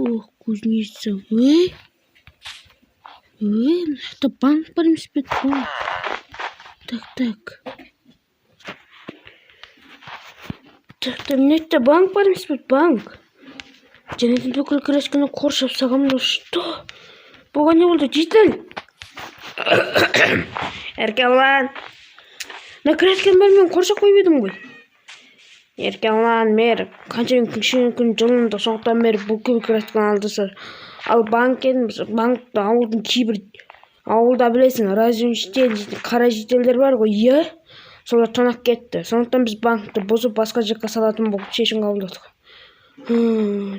Фух, кузница. Это банк бар емес пе? Банк. Так. Мына банк бар емес пе? Банк. Және бүкіл красканы қоршап сағамын. Что? Бұған не болды? Житель. Еркелан. На красканы мен қоршап қойып едім ғой. Еркелан, мер. Қанша күн жылында соңықтан бері бүкіл красканы алдысыр. Ал банк едім. Банкта ауылдың кейбір ауылда білесің, разведчиктер, қара жителдер бар ғой, иә? Солар тонап кетті. Сондықтан біз банкты бұзып басқа жаққа салатын болып шешім қабылдадық.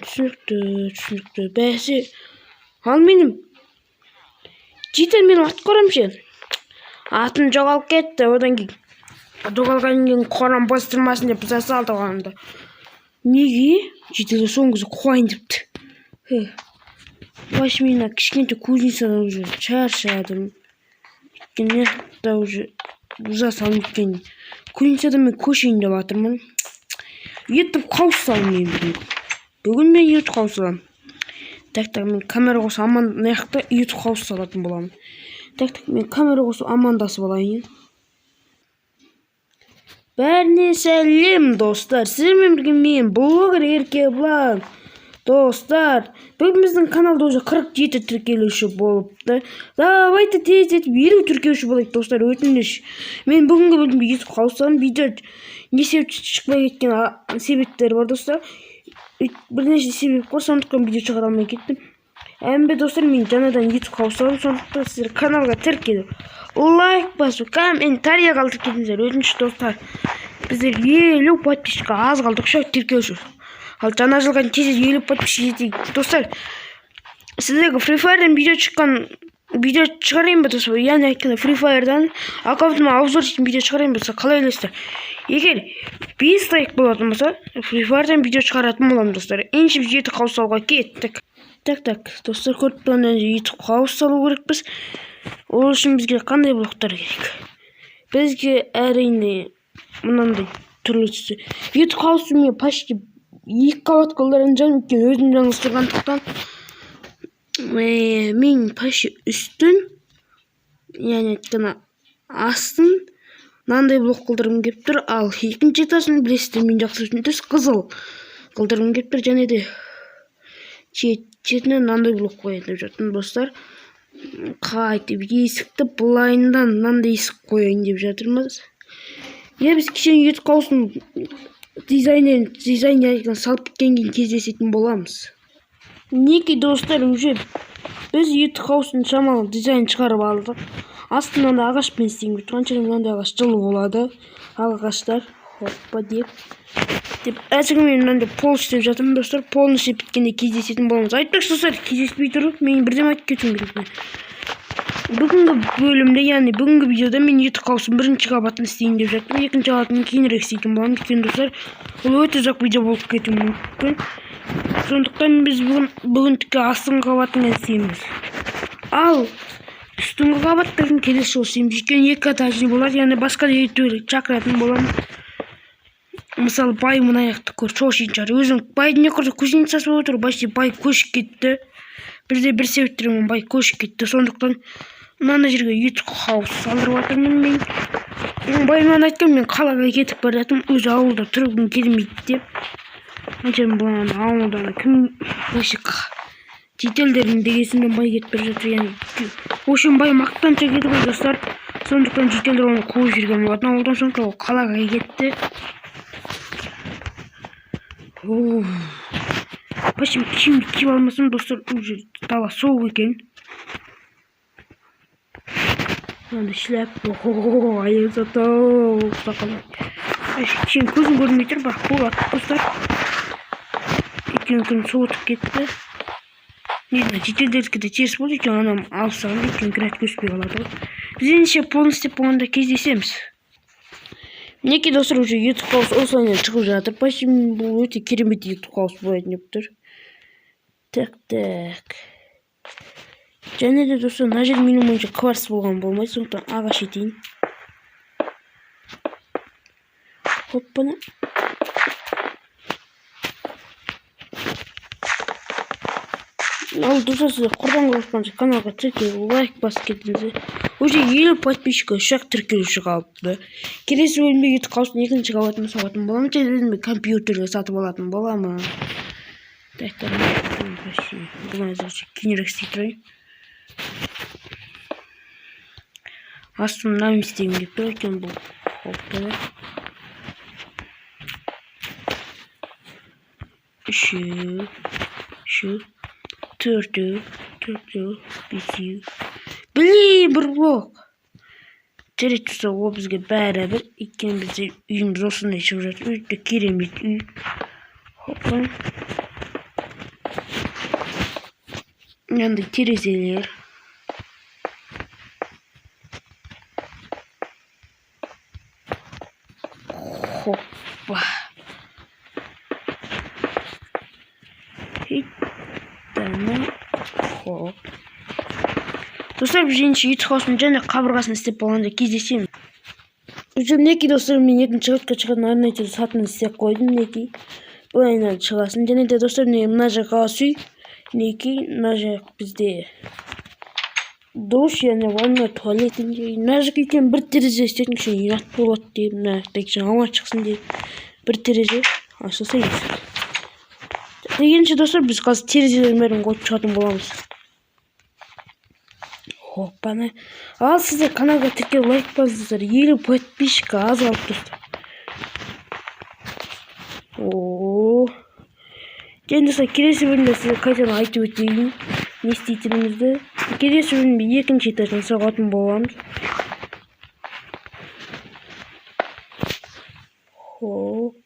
Түсінікті. Бәсе, ал менің житель менің ат қорамшы. Атын жоғалып кетті. Одан кейін жоғалғаннан кейін қорам бастырмасын деп біз салдық оғанда. Неге? Житель соңғысы қуайын депті. Баш мені кішкентай кузницадан уже шаршадым. Өйткені да уже ұзасам өйткені. Кузницадан мен көшейін деп жатырмын. Етіп қауыс салым мен бүгін мен етіп қауыс салам. Так, мен камера қосып амандасып етіп қауыс салатын боламын. Так, мен камера қосып амандасып алайын. Бәріне сәлем, достар. Сіздермен бірге мен блогер Еркебұлан. Достар, бүгін біздің каналда уже 47 тіркелуші болыпты. Давайте тез етіп 50 тіркелуші болайық, достар, өтініш. Мен бүгінгі бөлімде етіп қауысам. Видео не себеп шықпай кеткен себептері бар, достар. Бірнеше себеп қой, сондықтан видео шығара алмай кеттім. Әмбе, достар, мен жаңадан етіп қауысам, сондықтан сіздер каналға тіркеліп, лайк басып, комментария қалдырып кетіңіздер. Өтініш, достар, біздер 50 подписчикқа аз қалдық, шақ тіркелуші. Ал жаңа жылға тез 50 подписчик жетейік. Достар, сіздерге Free Fire'дан видео шығарайын ба, достар? Яғни айтқанда Free Fire'дан аккаунтыма обзор ететін видео шығарайын ба, қалай ойлайсыздар? Егер 5 лайк болатын болса, Free Fire'дан видео шығаратын боламын, достар. Ендеше біз етіп қауыс салуға кеттік. Так, достар, көріп тұрғандай етіп қауыс салу керекпіз. Ол үшін бізге қандай блоктар керек? Бізге әрине мынандай түрлі түсті. Етіп қауысты мен почти 2 қабат қолдарын жаным өткен өзім жаңылыстырғандықтан мен почти үстін, яғни айтқанда астын мынандай блок қолдарым келіп тұр. Ал екінші этажын білесіздер, мен жақсы түсінесіз, қызыл қолдарым келіп тұр. Және де шетіне мынандай блок қояйын деп жатырмын, достар. Қайтып есікті былайынан мынандай есік қояйын деп жатырмыз. Біз кішкене етіп қауысын дизайнерден салып кеткен кейін кездесетін боламыз. Неке, достар, уже біз етіп қауысын шамалы дизайн шығарып алдық. Астынан да ағашпен істеймін. Қаншалықты мынандай ағаш жылы болады. Ағаштар хоппа деп әзірге мен мынандай пол істеп жатырмын, достар. Полын істеп біткенде кездесетін боламыз. Айтпақшы, достар, кездеспей тұрып, мен бірден айтып кетуім керек. Бүгінгі бөлімде, яғни бүгінгі видеода мен етіп қауысын бірінші қабатын істейін деп жатырмын. Екінші қабатын кейінірек істейтін боламын. Өйткені, достар, бұл өте ұзақ видео болып кетуі мүмкін. Сондықтан біз бүгін тіке астыңғы қабатын істейміз. Ал үстіңгі қабаттардың келесі жолы істейміз. Өйткені 2 этажный болады, яғни басқа да шақыратын боламын. Мысалы, бай мына аяқты көр, шошин шығар. Өзің байдың не құрды кузницасы болып отыр, башты бай көшіп кетті. Бірде бір себептермен бай көшіп кетті. Сондықтан мынандай жерге етіп қауыс салдырып жатырмын мен. Байымнан айтқан, мен қалаға кетіп бара жатырмын, өзі ауылда тұрғым келмейді деп. Қаншам бұлан ауылдан кім өшік жителдердің дегесімен бай кетіп бара жатыр. Яғни ошын бай мақтанша кетіп ғой, достар. Сондықтан жителдер оны қуып жүрген болатын. Ауылдан сондықтан ол қалаға кетті. Почему киім киіп алмасам, достар, уже дала соғып екен. Мынандай шляпа. Аяз-ата, сақалы. Кішкене көзім көрмей тұр, бірақ болады, достар. Өйткені күн суытып кетті. Не знаю, жителдердікі де теріс болды, өйткені анам алып салды, өйткені град көспей қалады. Біз ендеше полын істеп болғанда кездесеміз. Неке, достар, уже етіп қауыс осылайынан шығып жатыр. Почти бұл өте керемет етіп қауыс болайын деп тұр. Так. Және де, достар, мына жер менің ойымша кварц болған болмайды, сондықтан ағаш етейін. Хоппана. Ал достар, сіздер құрдан қосқанша каналға тіркеліп лайк басып кетіңіздер. Уже 50 подписчика шақ тіркелуші қалыпты. Келесі бөлімде YouTube қаусын екінші қабатын соғатын боламын. Телевизорды компьютерге сатып алатын боламын. Так, бұны әзірше кейінірек істей тұрайын. Астымнан істеймін деп тұр екен бұл. Хопты. Şu. Төртеу, бесеу. Блин, бір блок. Терет тұрса, ол бізге бәрі бір. Екен бізде үйіміз осындай шығып жатыр. Өте керемет үй. Хоппа. Yanında terezелер. Hoppa. Хоп. Достар, біз YouTube қаусын және қабырғасын істеп болғанда кездесемін. Уже мінекей достар, мен екінші ретке шығатын арнайы сатын істеп қойдым. Мінекей бұл айналып шығасын. Және де достар, мына жаққа үй. Мінекей мына жақ бізде душ, яғни ванна, туалет. Мына жақ екен бір терезе істетін үшін ұят болады деп, мына жақтан ауа шықсын деп бір терезе ашылса есі. Дегенше достар, біз қазір терезелердің бәрін қойып шығатын боламыз. Хоппаны. Ал сіздер каналға тіркеліп лайк басыңыздар. 50 подписчика аз қалып достар. Және достар, келесі бөлімде сізге қайтадан айтып өтейін не істейтінімізді. Келесі бөлімде екінші этаждан соғатын боламыз. Хоп.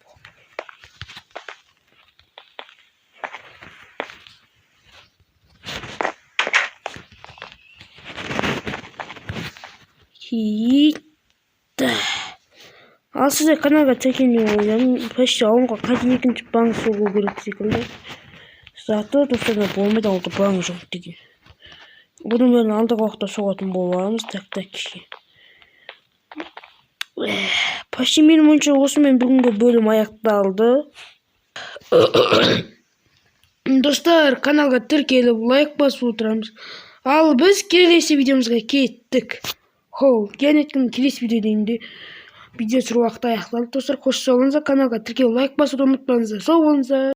Ал сіздер каналға тіркелген ойлаймын. Почти ауынға қайта екінші банк соғу керек секілді. Заты достарына болмайды, алды банк жоқ деген. Бұның бәрін алдағы уақытта соғатын боламыз. Так кеше. Почти менің ойымша осымен бүгінгі бөлім аяқталды. Достар, каналға тіркеліп лайк басып отырамыз. Ал біз келесі видеомызға кеттік. Келесі видеода видео түсіру уақыты аяқталды. Достар, қош сау болыңыздар. Каналға тіркеліп лайк басуды ұмытпаңыздар. Сау болыңыздар.